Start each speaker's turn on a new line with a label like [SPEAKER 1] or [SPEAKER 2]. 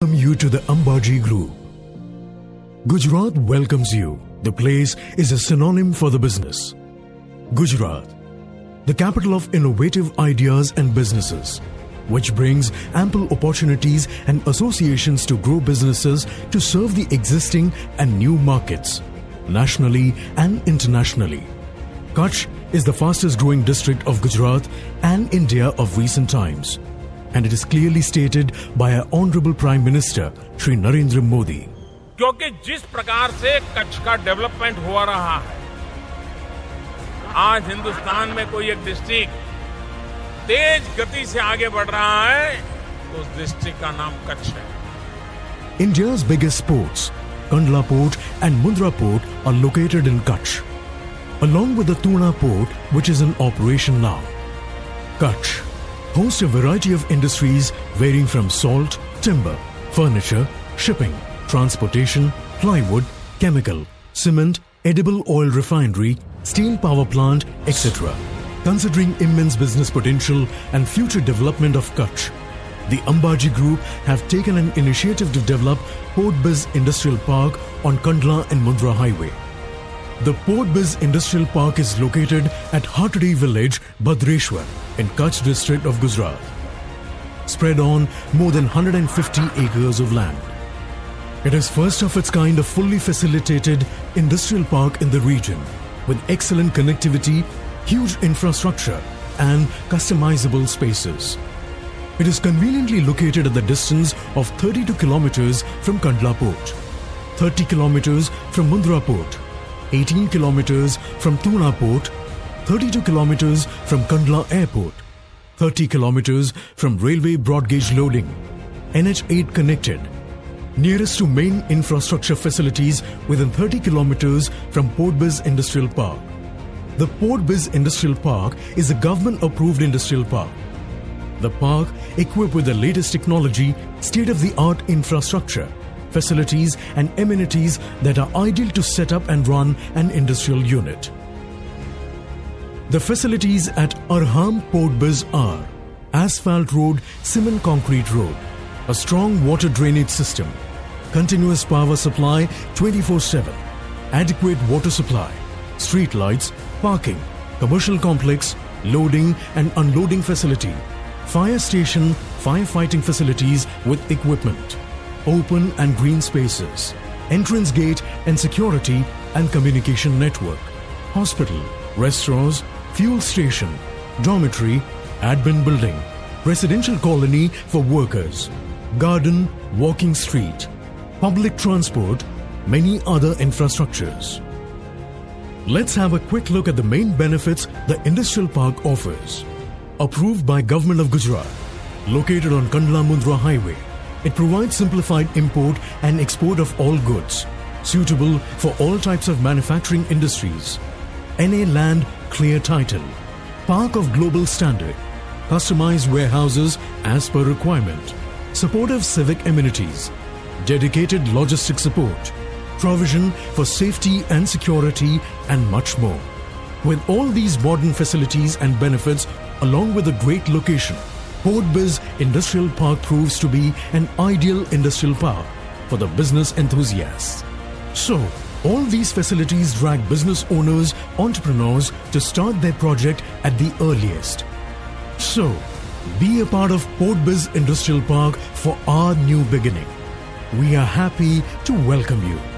[SPEAKER 1] Welcome you to the Ambaji Group. Gujarat welcomes you. The place is a synonym for the business. Gujarat, the capital of innovative ideas and businesses, which brings ample opportunities and associations to grow businesses to serve the existing and new markets, nationally and internationally. Kutch is the fastest growing district of Gujarat and India of recent times. And it is clearly stated by our Honorable Prime Minister, Shri Narendra Modi.
[SPEAKER 2] क्योंकि जिस प्रकार से कच्छ का development हो रहा है, आज हिंदुस्तान में कोई एक डिस्ट्रिक्ट तेज गति से आगे बढ़ रहा है, तो उस डिस्ट्रिक्ट का नाम कच्छ है.
[SPEAKER 1] India's biggest ports, Kandla Port and Mundra Port, are located in Kutch, along with the Tuna Port, which is in operation now. Kutch hosts a variety of industries varying from salt, timber, furniture, shipping, transportation, plywood, chemical, cement, edible oil refinery, steel power plant, etc. Considering immense business potential and future development of Kutch, the Ambaji Group have taken an initiative to develop Port Biz Industrial Park on Kandla and Mundra Highway. The Port Biz Industrial Park is located at Hatdi village, Bhadreshwar, in Kutch district of Gujarat, spread on more than 150 acres of land. It is first of its kind, a fully facilitated industrial park in the region with excellent connectivity, huge infrastructure and customizable spaces. It is conveniently located at the distance of 32 kilometers from Kandla Port, 30 kilometers from Mundra Port, 18 kilometers from Tuna Port, 32 kilometers from Kandla Airport, 30 kilometers from railway broad gauge loading, NH8 connected, nearest to main infrastructure facilities within 30 kilometers from Port Biz Industrial Park. The Port Biz Industrial Park is a government-approved industrial park. The park, equipped with the latest technology, state-of-the-art infrastructure, facilities and amenities that are ideal to set up and run an industrial unit. The facilities at Arham Port Biz are asphalt road, cement concrete road, a strong water drainage system, continuous power supply 24/7, adequate water supply, street lights, parking, commercial complex, loading and unloading facility, fire station, firefighting facilities with equipment, open and green spaces, entrance gate and security and communication network, hospital, restaurants, fuel station, dormitory, admin building, residential colony for workers, garden, walking street, public transport, many other infrastructures. Let's have a quick look at the main benefits the industrial park offers. Approved by Government of Gujarat, located on Kandla Mundra Highway, it provides simplified import and export of all goods, suitable for all types of manufacturing industries. NA Land Clear Title, Park of Global Standard, customized warehouses as per requirement, supportive civic amenities, dedicated logistic support, provision for safety and security and much more. With all these modern facilities and benefits along with a great location, Port Biz Industrial Park proves to be an ideal industrial park for the business enthusiasts. So, all these facilities drag business owners, entrepreneurs to start their project at the earliest. So, be a part of Port Biz Industrial Park for our new beginning. We are happy to welcome you.